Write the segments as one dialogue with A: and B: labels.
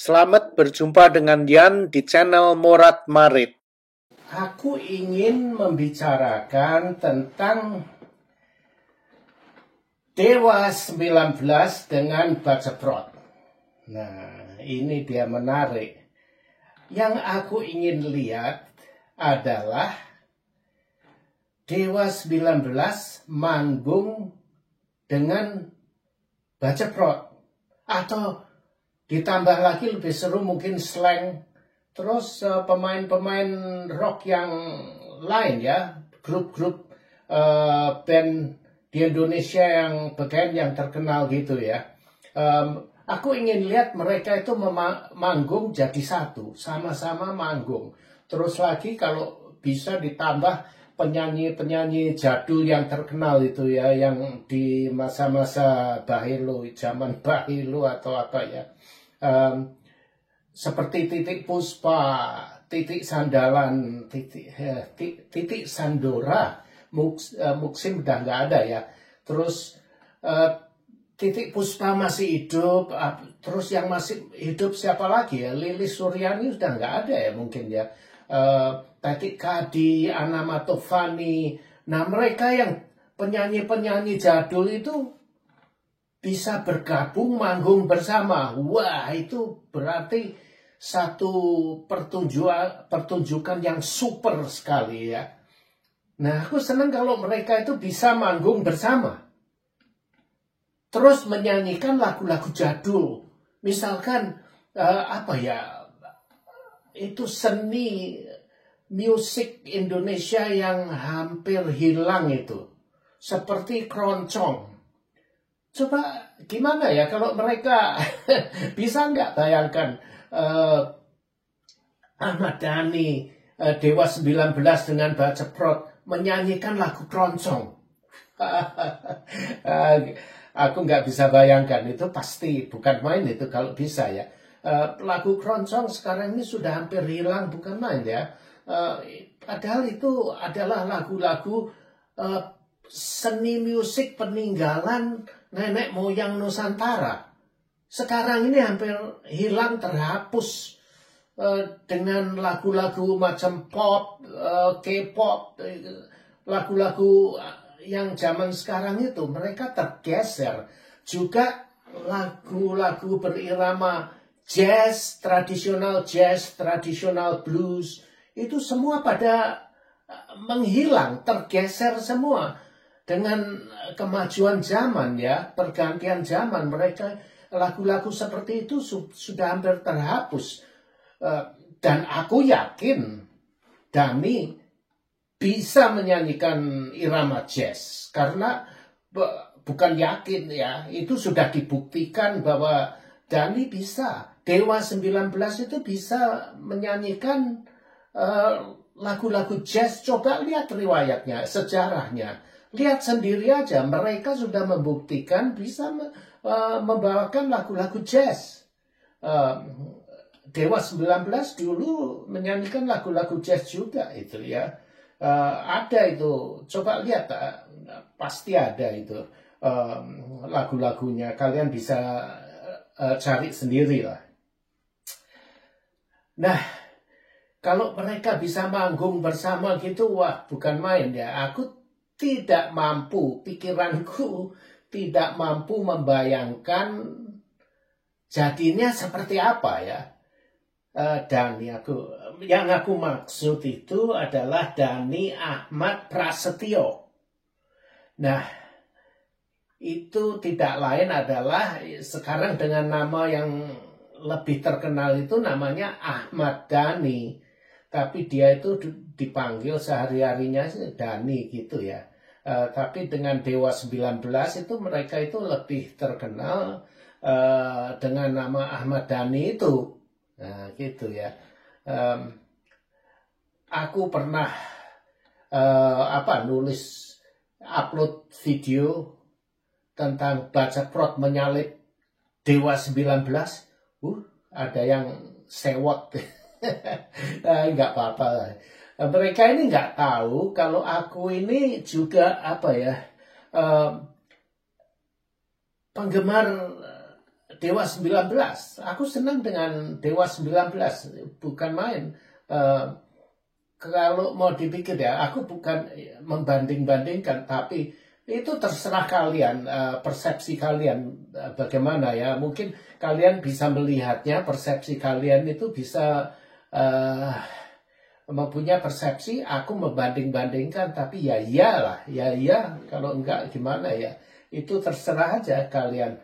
A: Selamat berjumpa dengan Yan di channel Morat Marit.
B: Aku ingin membicarakan tentang Dewa 19 dengan Baceprot. Nah, ini dia menarik. Yang aku ingin lihat adalah Dewa 19 manggung dengan Baceprot. Atau ditambah lagi lebih seru mungkin slang. Terus pemain-pemain rock yang lain ya. Grup-grup band di Indonesia yang band yang terkenal gitu ya. Aku ingin lihat mereka itu manggung jadi satu. Sama-sama manggung. Terus lagi kalau bisa ditambah penyanyi-penyanyi jadul yang terkenal itu ya, yang di masa-masa Bahilo, zaman Bahilo atau apa ya, seperti Titik Puspa, Titik Sandalan, Titik Sandora, Muksin udah nggak ada ya. Terus Titik Puspa masih hidup, terus yang masih hidup siapa lagi ya? Lilis Suryani sudah nggak ada ya mungkin ya. Tatik Kadi, Ana Matovani. Nah, mereka yang penyanyi-penyanyi jadul itu bisa bergabung manggung bersama. Wah, itu berarti satu pertunjukan yang super sekali ya. Nah, aku senang kalau mereka itu bisa manggung bersama. Terus menyanyikan lagu-lagu jadul. Misalkan apa ya? Itu seni musik Indonesia yang hampir hilang itu. Seperti keroncong. Coba gimana ya kalau mereka bisa nggak bayangkan Ahmad Dhani, Dewa 19 dengan Baceprot menyanyikan lagu keroncong. Aku nggak bisa bayangkan, itu pasti bukan main itu kalau bisa ya. Lagu keroncong sekarang ini sudah hampir hilang, bukan main ya. Padahal itu adalah lagu-lagu seni musik peninggalan nenek moyang Nusantara. Sekarang ini hampir hilang, terhapus dengan lagu-lagu macam pop, K-pop, lagu-lagu yang zaman sekarang itu mereka tergeser. Juga lagu-lagu berirama jazz, tradisional blues, itu semua pada menghilang, tergeser semua. Dengan kemajuan zaman ya, pergantian zaman, mereka lagu-lagu seperti itu sudah hampir terhapus. Dan aku yakin Dhani bisa menyanyikan irama jazz. Karena bukan yakin ya, itu sudah dibuktikan bahwa Dhani bisa. Dewa 19 itu bisa menyanyikan lagu-lagu jazz. Coba lihat riwayatnya, sejarahnya. Lihat sendiri aja, mereka sudah membuktikan bisa membawakan lagu-lagu jazz. Dewa 19 dulu menyanyikan lagu-lagu jazz juga itu ya. Ada itu, coba lihat, pasti ada itu lagu-lagunya. Kalian bisa cari sendiri lah. Nah, kalau mereka bisa manggung bersama gitu, wah bukan main ya. Aku tidak mampu, pikiranku tidak mampu membayangkan jadinya seperti apa ya. Dhani yang aku maksud itu adalah Dhani Ahmad Prasetyo. Nah, itu tidak lain adalah sekarang dengan nama yang lebih terkenal itu namanya Ahmad Dhani. Tapi dia itu dipanggil sehari-harinya Dhani gitu ya. Tapi dengan Dewa 19 itu mereka itu lebih terkenal dengan nama Ahmad Dhani itu. Nah gitu ya. Aku pernah nulis upload video tentang Baceprot menyalip Dewa 19. Ada yang sewot. Nggak apa-apa. Mereka ini nggak tahu kalau aku ini juga penggemar Dewa 19. Aku senang dengan Dewa 19. Bukan main. Kalau mau dipikir ya, aku bukan membanding-bandingkan, tapi itu terserah kalian, persepsi kalian bagaimana ya. Mungkin kalian bisa melihatnya, persepsi kalian itu bisa mempunyai persepsi, aku membanding-bandingkan, tapi ya iyalah, ya iya, kalau enggak gimana ya. Itu terserah aja kalian.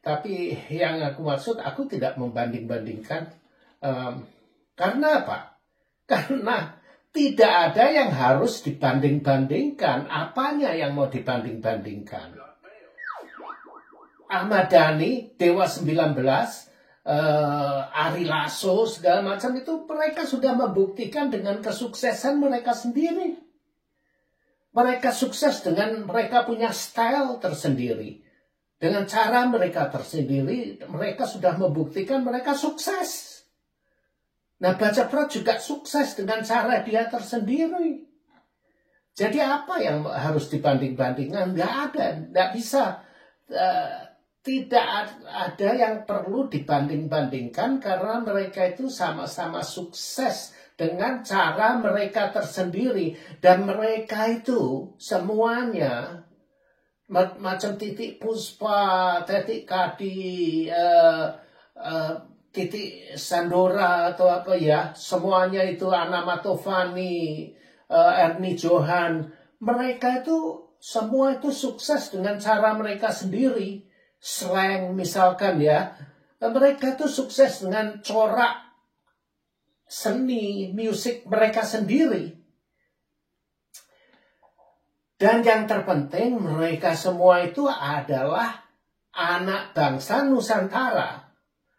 B: Tapi yang aku maksud, aku tidak membanding-bandingkan. Karena apa? Karena tidak ada yang harus dibanding-bandingkan. Apanya yang mau dibanding-bandingkan? Ahmad Dhani, Dewa 19, Ari Lasso, segala macam itu mereka sudah membuktikan dengan kesuksesan mereka sendiri. Mereka sukses dengan mereka punya style tersendiri. Dengan cara mereka tersendiri, mereka sudah membuktikan mereka sukses. Nah, Baja Prot juga sukses dengan cara dia tersendiri. Jadi apa yang harus dibanding-bandingkan? Nggak ada, nggak bisa. Tidak ada yang perlu dibanding-bandingkan karena mereka itu sama-sama sukses dengan cara mereka tersendiri. Dan mereka itu semuanya macam Titik Puspa, Titik Kadi, Titik Sandora atau apa ya, semuanya itu Anna Matovani, Ernie Johan, mereka itu semua itu sukses dengan cara mereka sendiri. Slang misalkan ya, mereka itu sukses dengan corak seni musik mereka sendiri. Dan yang terpenting, mereka semua itu adalah anak bangsa Nusantara.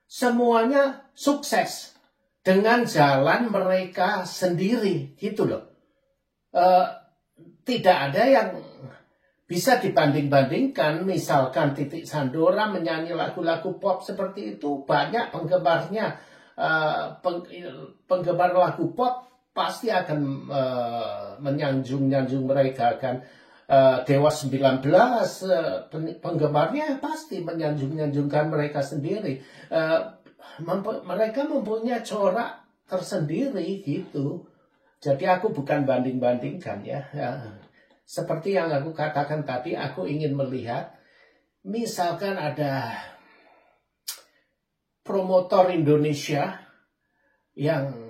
B: Semuanya sukses dengan jalan mereka sendiri, gitu loh. Tidak ada yang bisa dibanding-bandingkan. Misalkan Titik Sandora menyanyi lagu-lagu pop seperti itu, banyak penggemarnya. Penggemar lagu pop pasti akan menyanjung mereka kan. Dewa 19 penggemarnya pasti menyanjung-nyanjungkan mereka sendiri. Mereka mempunyai corak tersendiri gitu. Jadi aku bukan banding-bandingkan ya. Seperti yang aku katakan tadi, aku ingin melihat misalkan ada promotor Indonesia yang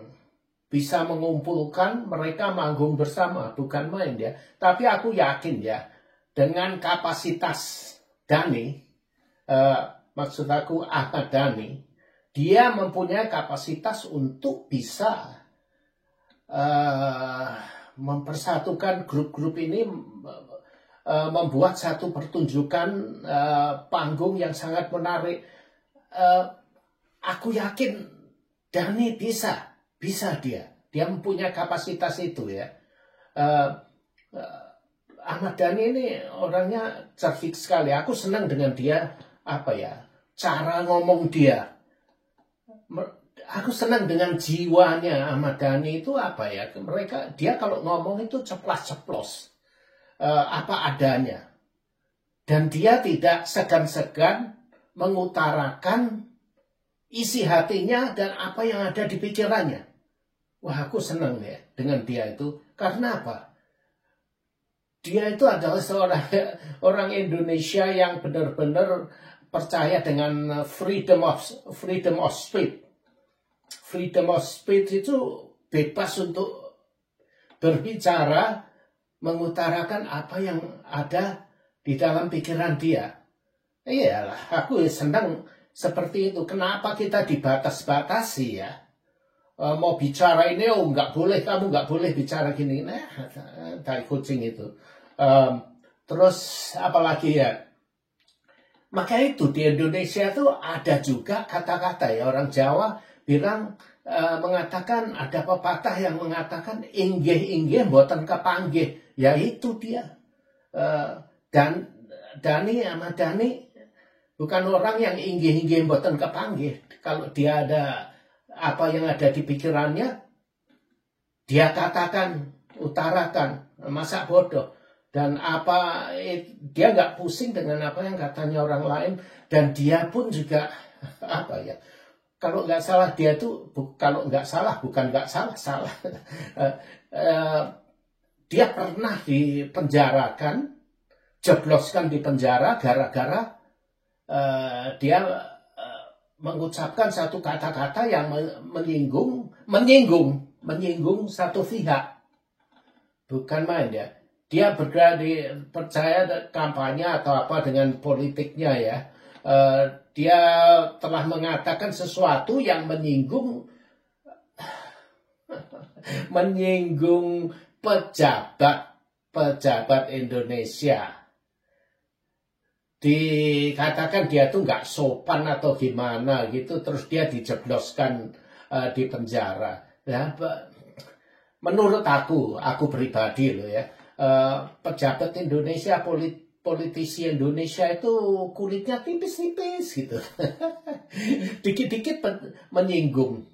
B: bisa mengumpulkan mereka manggung bersama, bukan main ya. Tapi aku yakin ya, dengan kapasitas Dhani, maksud aku Ahmad Dhani, dia mempunyai kapasitas untuk bisa mempersatukan grup-grup ini, membuat satu pertunjukan panggung yang sangat menarik. Aku yakin Dhani bisa dia mempunyai kapasitas itu ya. Ahmad Dhani ini orangnya cerdik sekali. Aku senang dengan dia, apa ya, cara ngomong dia. Aku senang dengan jiwanya Ahmad Dhani itu, apa ya, dia kalau ngomong itu ceplas-ceplos, apa adanya. Dan dia tidak segan-segan mengutarakan isi hatinya dan apa yang ada di pikirannya. Wah, aku senang ya dengan dia itu. Karena apa? Dia itu adalah orang Indonesia yang benar-benar percaya dengan freedom of speech. Freedom of speech itu bebas untuk berbicara, mengutarakan apa yang ada di dalam pikiran dia. Iyalah, aku senang seperti itu. Kenapa kita dibatas-batasi ya? Mau bicara ini, oh nggak boleh, kamu nggak boleh bicara gini. Nah, tai kucing itu. Terus apalagi ya? Maka itu di Indonesia tuh ada juga kata-kata ya, orang Jawa bilang, mengatakan, ada pepatah yang mengatakan inggih-inggih mboten kepanggih. Ya itu dia. Dan Ahmad Dhani bukan orang yang inggih-inggih mboten kepanggih. Kalau dia ada apa yang ada di pikirannya, dia katakan, utarakan. Masa bodoh. Dan dia nggak pusing dengan apa yang katanya orang lain, dan dia pun juga apa ya, kalau nggak salah dia tuh kalau nggak salah bukan nggak salah Eh, eh, dia pernah dipenjarakan, jebloskan di penjara gara-gara dia mengucapkan satu kata-kata yang menyinggung satu pihak. Bukan main ya. Dia percaya kampanye atau apa dengan politiknya ya. Dia telah mengatakan sesuatu yang menyinggung pejabat Indonesia. Dikatakan dia tuh nggak sopan atau gimana gitu, terus dia dijebloskan di penjara. Ya, menurut aku pribadi loh ya, pejabat Indonesia, politisi Indonesia itu kulitnya tipis-tipis gitu. Dikit-dikit menyinggung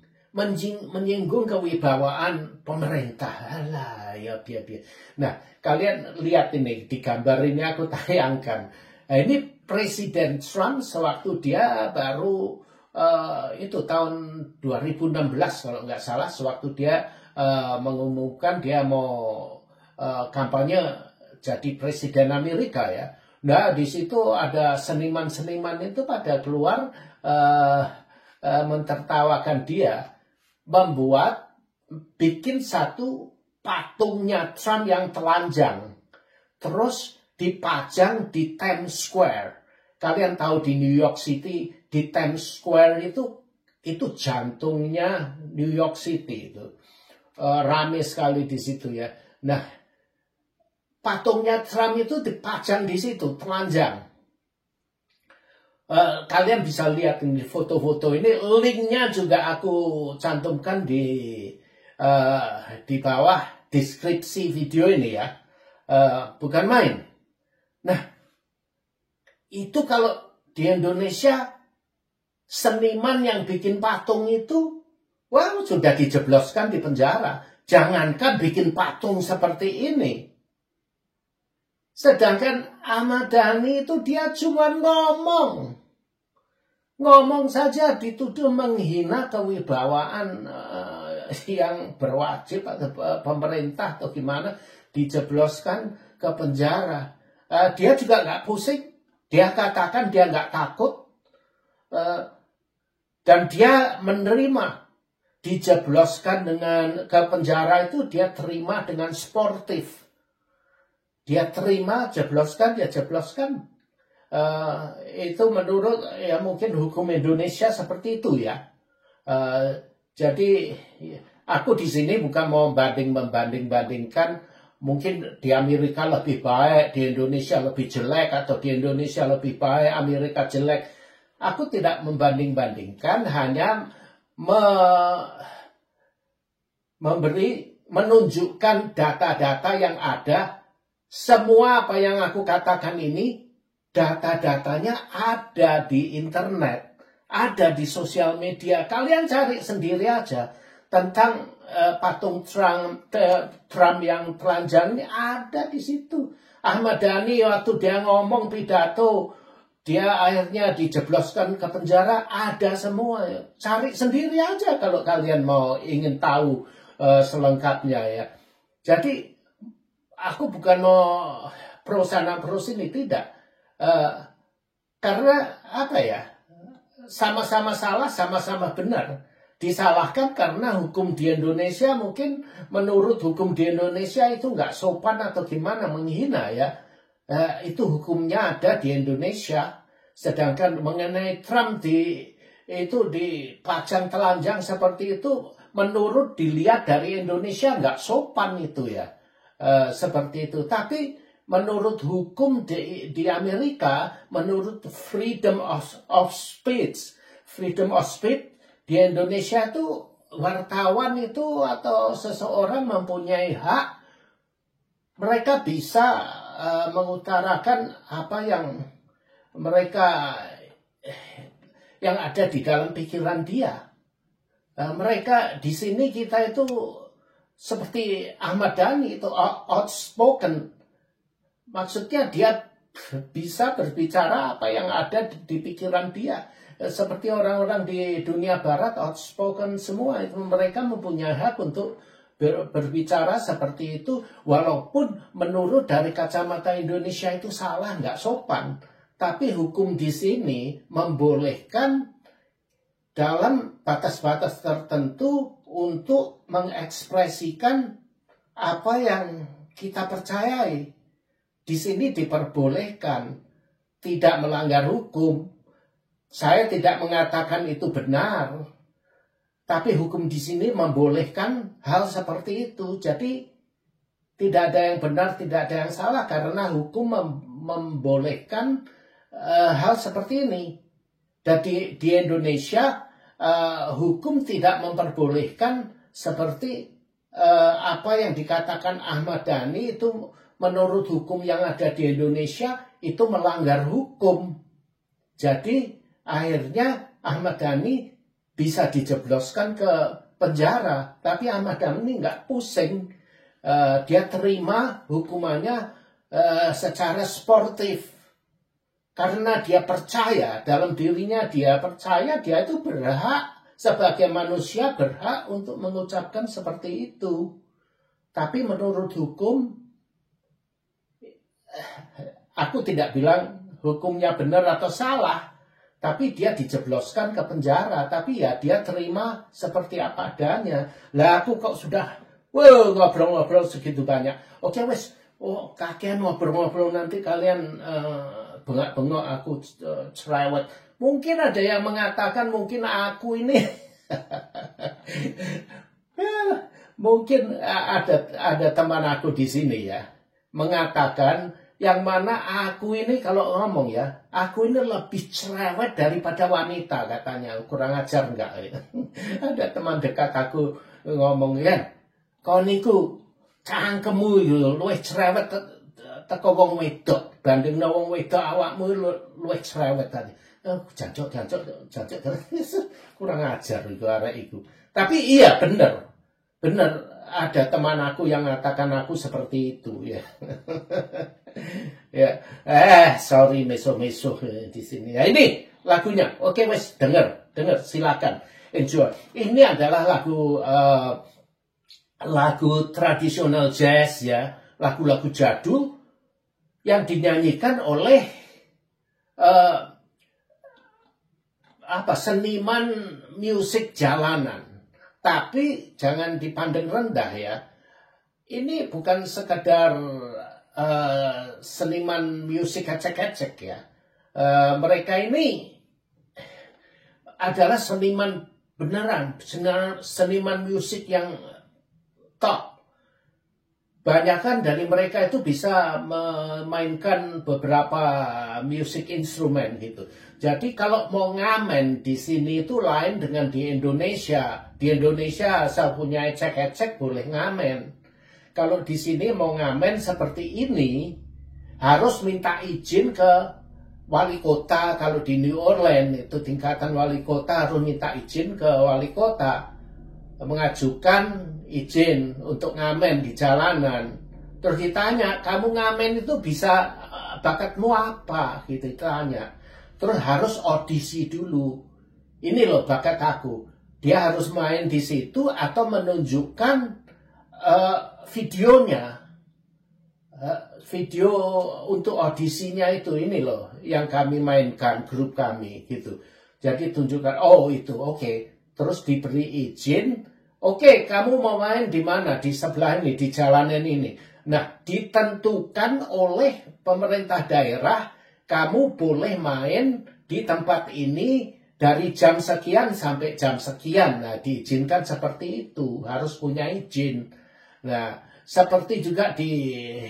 B: kewibawaan pemerintah. Alah, ya biar. Nah, kalian lihat ini, di gambar ini aku tayangkan. Nah, ini Presiden Trump sewaktu dia baru itu tahun 2016 kalau nggak salah, sewaktu dia mengumumkan dia mau kampanye jadi Presiden Amerika ya. Nah, di situ ada seniman-seniman itu pada keluar mentertawakan dia, bikin satu patungnya Trump yang telanjang, terus dipajang di Times Square. Kalian tahu di New York City, di Times Square itu jantungnya New York City itu. Rame sekali di situ ya. Nah, patungnya Trump itu dipajang di situ, telanjang. Kalian bisa lihat ini foto-foto ini, linknya juga aku cantumkan di bawah deskripsi video ini ya. Bukan main. Nah, itu kalau di Indonesia seniman yang bikin patung itu, wah, sudah dijebloskan di penjara. Jangankan bikin patung seperti ini. Sedangkan Ahmad Dhani itu dia cuma ngomong saja dituduh menghina kewibawaan yang berwajib atau pemerintah atau gimana, dijebloskan ke penjara. Dia juga nggak pusing. Dia katakan dia nggak takut. Dan dia menerima dijebloskan ke penjara itu, dia terima dengan sportif. Dia terima, jebloskan. Itu menurut ya mungkin hukum Indonesia seperti itu ya. Jadi aku di sini bukan mau membanding-bandingkan. Mungkin di Amerika lebih baik, di Indonesia lebih jelek, atau di Indonesia lebih baik, Amerika jelek. Aku tidak membanding-bandingkan, hanya menunjukkan data-data yang ada. Semua apa yang aku katakan ini, data-datanya ada di internet, ada di sosial media. Kalian cari sendiri aja tentang patung Trump yang telanjang ini, ada di situ. Ahmad Dhani waktu dia ngomong pidato, dia akhirnya dijebloskan ke penjara, ada semua. Cari sendiri aja kalau kalian ingin tahu selengkapnya ya. Jadi aku bukan mau pro sana pro sini, tidak. Karena apa ya, sama-sama salah, sama-sama benar. Disalahkan karena hukum di Indonesia, mungkin menurut hukum di Indonesia itu nggak sopan atau gimana, menghina ya. Itu hukumnya ada di Indonesia. Sedangkan mengenai Trump itu dipajang telanjang seperti itu, menurut dilihat dari Indonesia nggak sopan itu ya. Seperti itu. Tapi menurut hukum di Amerika, menurut freedom of speech di Indonesia itu, wartawan itu atau seseorang mempunyai hak, mereka bisa mengutarakan apa yang ada di dalam pikiran dia. Mereka di sini, kita itu seperti Ahmad Dhani itu outspoken. Maksudnya dia bisa berbicara apa yang ada di pikiran dia. Seperti orang-orang di dunia barat, outspoken semua, itu mereka mempunyai hak untuk berbicara seperti itu, walaupun menurut dari kacamata Indonesia itu salah, nggak sopan. Tapi hukum di sini membolehkan dalam batas-batas tertentu untuk mengekspresikan apa yang kita percayai. Di sini diperbolehkan, tidak melanggar hukum. Saya tidak mengatakan itu benar, tapi hukum di sini membolehkan hal seperti itu. Jadi tidak ada yang benar, tidak ada yang salah, karena hukum membolehkan hal seperti ini. Dan di Indonesia hukum tidak memperbolehkan seperti apa yang dikatakan Ahmad Dhani itu menurut hukum yang ada di Indonesia itu melanggar hukum. Jadi akhirnya Ahmad Dhani bisa dijebloskan ke penjara, tapi Ahmad Dhani nggak pusing. Dia terima hukumannya secara sportif. Karena dia percaya dalam dirinya, dia percaya dia itu berhak, sebagai manusia berhak untuk mengucapkan seperti itu. Tapi menurut hukum, aku tidak bilang hukumnya benar atau salah. Tapi dia dijebloskan ke penjara. Tapi ya dia terima seperti apa adanya. Lah aku kok sudah ngobrol-ngobrol segitu banyak. Oke wes, kakean ngobrol-ngobrol, nanti kalian bengak-bengok aku cerewet. Mungkin ada yang mengatakan mungkin aku ini mungkin ada teman aku di sini ya mengatakan yang mana aku ini kalau ngomong ya, aku ini lebih cerewet daripada wanita katanya. Kurang ajar enggak? Ada teman dekat aku ngomong, ya kau niku cangkemmu luwih cerewet teko wong wedok banding wong wedok awakmu luwih cerewet tadi. Jancuk kurang ajar itu arek iku. Tapi iya bener ada teman aku yang mengatakan aku seperti itu ya. Ya, sorry meso-meso di sini. Ya ini lagunya. Oke wes, denger silakan enjoy. Ini adalah lagu tradisional jazz ya, lagu-lagu jadul yang dinyanyikan oleh seniman musik jalanan. Tapi jangan dipandang rendah ya. Ini bukan sekadar seniman musik ecek-ecek ya. Mereka ini adalah seniman beneran, seniman musik yang top. Banyakan dari mereka itu bisa memainkan beberapa musik instrumen gitu. Jadi kalau mau ngamen di sini itu lain dengan di Indonesia. Di Indonesia asal punya ecek-ecek boleh ngamen. Kalau di sini mau ngamen seperti ini harus minta izin ke wali kota. Kalau di New Orleans itu tingkatan wali kota harus minta izin ke wali kota, mengajukan izin untuk ngamen di jalanan. Terus ditanya, kamu ngamen itu bisa bakatmu apa? Gitu ditanya. Terus harus audisi dulu. Ini loh bakat aku. Dia harus main di situ atau menunjukkan videonya. Video untuk audisinya itu ini loh yang kami mainkan, grup kami gitu. Jadi tunjukkan, oh itu oke. Terus diberi izin. Oke, kamu mau main di mana? Di sebelah ini, di jalanan ini. Nah, ditentukan oleh pemerintah daerah, kamu boleh main di tempat ini dari jam sekian sampai jam sekian. Nah, diizinkan seperti itu, harus punya izin. Nah, seperti juga di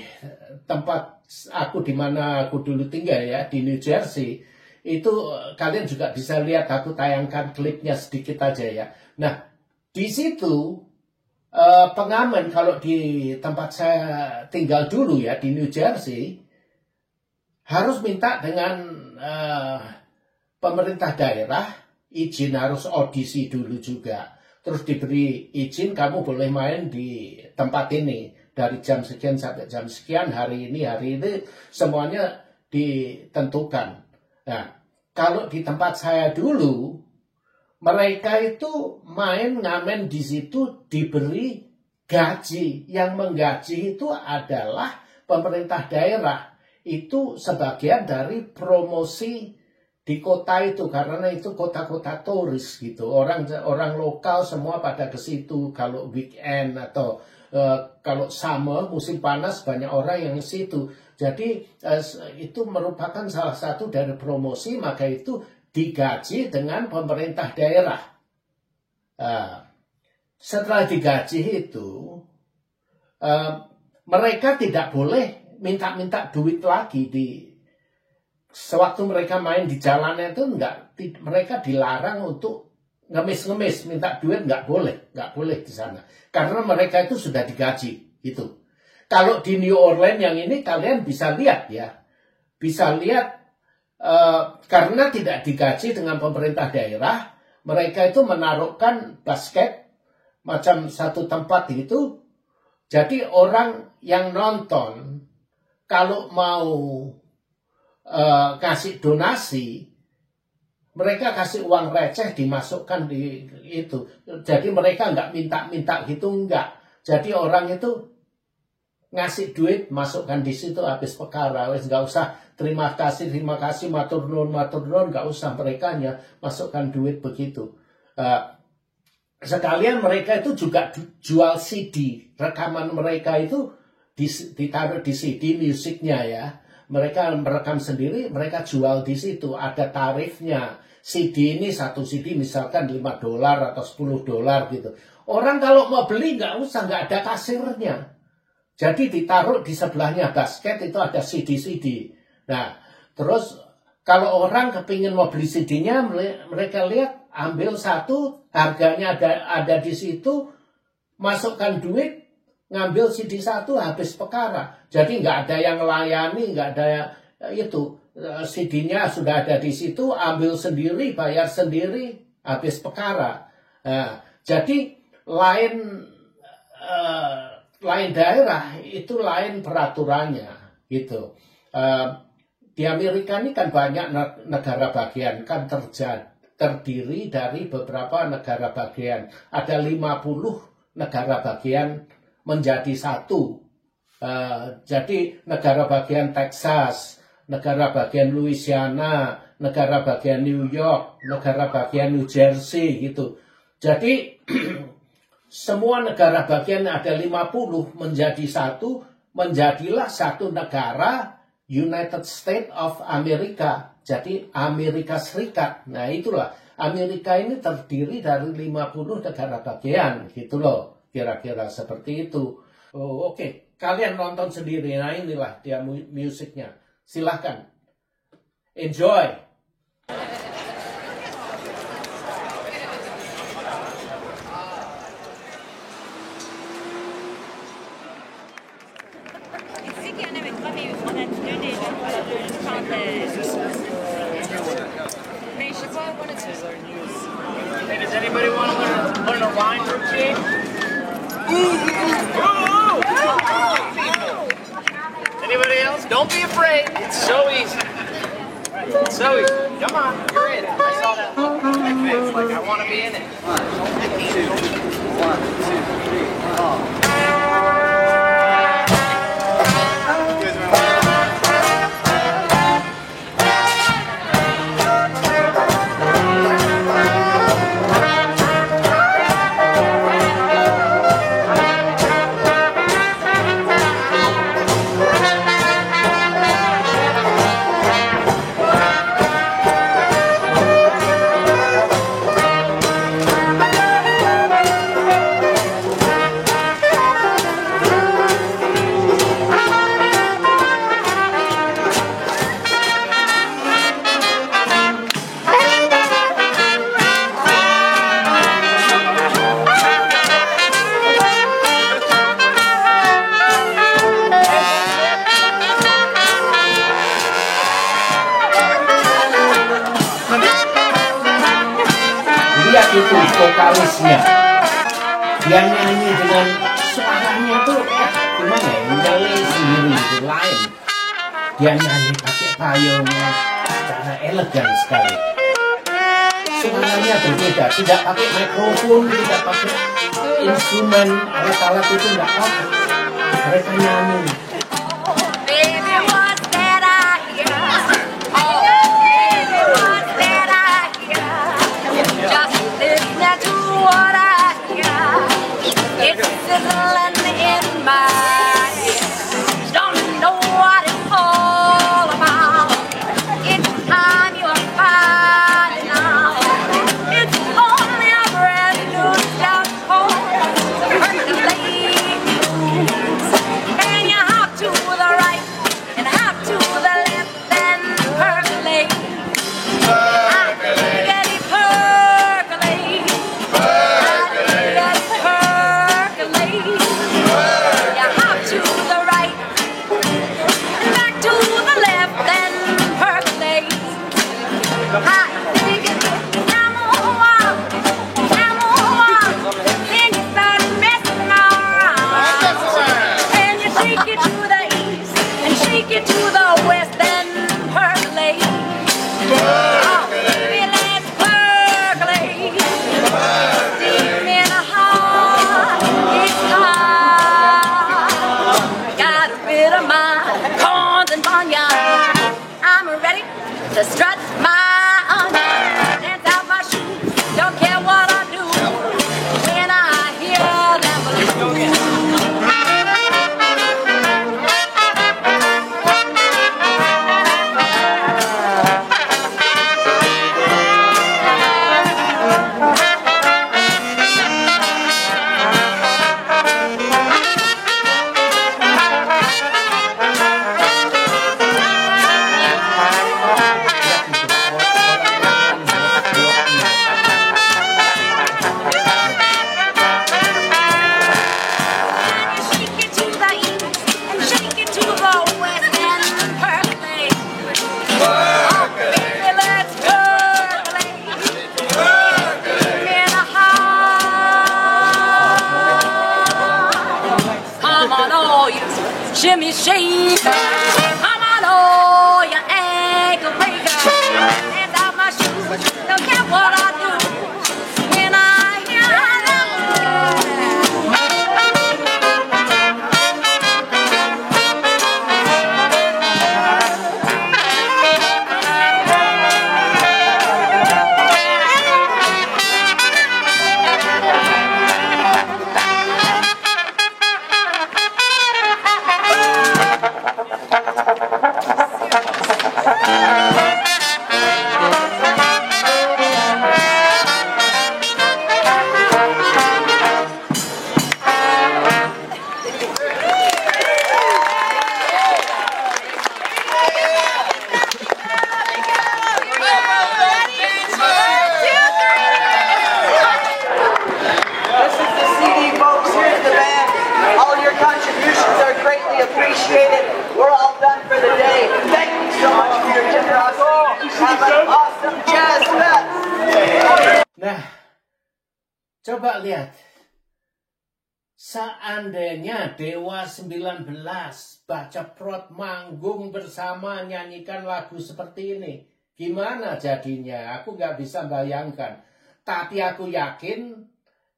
B: tempat aku di mana aku dulu tinggal ya, di New Jersey, itu kalian juga bisa lihat, aku tayangkan klipnya sedikit aja ya. Nah, di situ pengamen kalau di tempat saya tinggal dulu ya di New Jersey harus minta dengan pemerintah daerah izin, harus audisi dulu juga. Terus diberi izin kamu boleh main di tempat ini. dari jam sekian sampai jam sekian, hari ini semuanya ditentukan. Nah, kalau di tempat saya dulu, mereka itu main ngamen di situ diberi gaji. Yang menggaji itu adalah pemerintah daerah. Itu sebagian dari promosi di kota itu, karena itu kota-kota turis gitu. Orang lokal semua pada ke situ kalau weekend atau kalau summer, musim panas, banyak orang yang ke situ. Jadi itu merupakan salah satu dari promosi, maka itu digaji dengan pemerintah daerah. Setelah digaji itu, mereka tidak boleh minta-minta duit lagi sewaktu mereka main di jalanan itu mereka dilarang untuk ngemis-ngemis, minta duit nggak boleh di sana, karena mereka itu sudah digaji itu. Kalau di New Orleans yang ini kalian bisa lihat karena tidak digaji dengan pemerintah daerah, mereka itu menaruhkan basket macam satu tempat itu, jadi orang yang nonton kalau mau kasih donasi, mereka kasih uang receh dimasukkan di itu. Jadi mereka nggak minta-minta gitu, enggak. Jadi orang itu ngasih duit, masukkan di situ, habis perkara. Wes nggak usah terima kasih, matur nuwun, nggak usah, mereka hanya masukkan duit begitu. Sekalian mereka itu juga jual CD, rekaman mereka itu ditaruh di CD musiknya ya. Mereka merekam sendiri, mereka jual di situ, ada tarifnya. CD ini satu CD misalkan $5 atau $10 gitu. Orang kalau mau beli nggak ada kasirnya. Jadi ditaruh di sebelahnya basket itu ada CD. Nah, terus kalau orang kepingin mau beli CD-nya, mereka lihat, ambil satu, harganya ada di situ, masukkan duit, ngambil CD satu, habis perkara. Jadi nggak ada yang melayani, nggak ada itu. CD-nya sudah ada di situ, ambil sendiri, bayar sendiri, habis perkara. Nah, jadi lain daerah itu lain peraturannya gitu. Di Amerika ini kan banyak negara bagian, kan terdiri dari beberapa negara bagian. Ada 50 negara bagian menjadi satu. Jadi negara bagian Texas, negara bagian Louisiana, negara bagian New York, negara bagian New Jersey gitu. Jadi semua negara bagian ada 50 menjadi satu, menjadilah satu negara United States of America. Jadi Amerika Serikat. Nah itulah, Amerika ini terdiri dari 50 negara bagian gitu loh. Kira-kira seperti itu. Oh, oke. Kalian nonton sendiri. Nah inilah dia musiknya. Silahkan. Enjoy.
C: Hey, does anybody want to learn a line routine? Anybody else? Don't be afraid. It's so easy. It's so easy. Come on, you're in it. I saw that look on my face, like I want to be in it. 1, 2, 3,
B: Lihat itu vokalisnya, dia nyanyi dengan suaranya tuh memang angelnya sendiri itu lain. Dia nyanyi pakai payungnya secara elegan sekali. Suaranya berbeda, tidak pakai mikrofon, tidak pakai instrumen alat-alat itu, tidak pakai. Mereka nyanyi.
D: Baby, what's that I hear? Oh, baby, what's that I hear? Just listening to what I hear. It's sizzling in my ear. Don't know what it's all about. It's time you're finding out. It's only a brand new step home to percolate. And you hop to the right and hop to the left and percolate. Get it percolate. Get it percolate. You hop to the right and back to the left and percolate. I think it's camel walk, then you start messing around. And you shake it to the east and shake it to the west and percolate. Oh, baby, let's percolate. Deep in the heart, it's hot. Got rid of my corns and barnyard. I'm ready to strut my dance out my shoes. Don't care what I do when I hear them blues. Shake it to the east and shake it to the west and percolate. Oh, baby, let's percolate. In a heart. Come on, all you shimmy shakers. Come on, all you ankle breakers. Hands out my shoes. Don't care what I do when I hear them.
E: This is the CD, folks. Here's the band. All your contributions are greatly appreciated. We're all done for the day. Thank you so much for your generosity. Have an awesome jazz fest.
B: Nah, coba lihat. Seandainya Dewa 19 baca prot manggung bersama nyanyikan lagu seperti ini, gimana jadinya? Aku nggak bisa bayangkan. Tapi aku yakin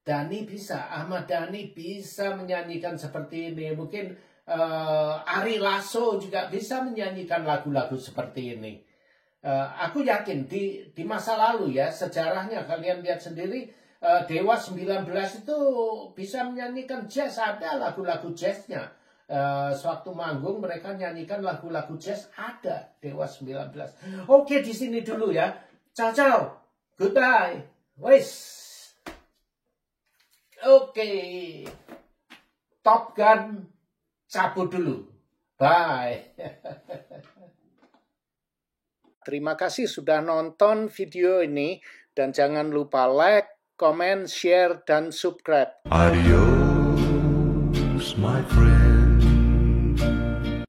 B: Dhani bisa, Ahmad Dhani bisa menyanyikan seperti ini. Mungkin Ari Lasso juga bisa menyanyikan lagu-lagu seperti ini. Aku yakin di masa lalu ya, sejarahnya kalian lihat sendiri, Dewa 19 itu bisa menyanyikan jazz, ada lagu-lagu jazznya. Sewaktu manggung mereka nyanyikan lagu-lagu jazz, ada Dewa 19. Oke, di sini dulu ya. Ciao, goodbye. Wes. Oke. Top Gun cabut dulu. Bye.
A: Terima kasih sudah nonton video ini dan jangan lupa like, comment, share, dan subscribe.
F: Adios, my friend.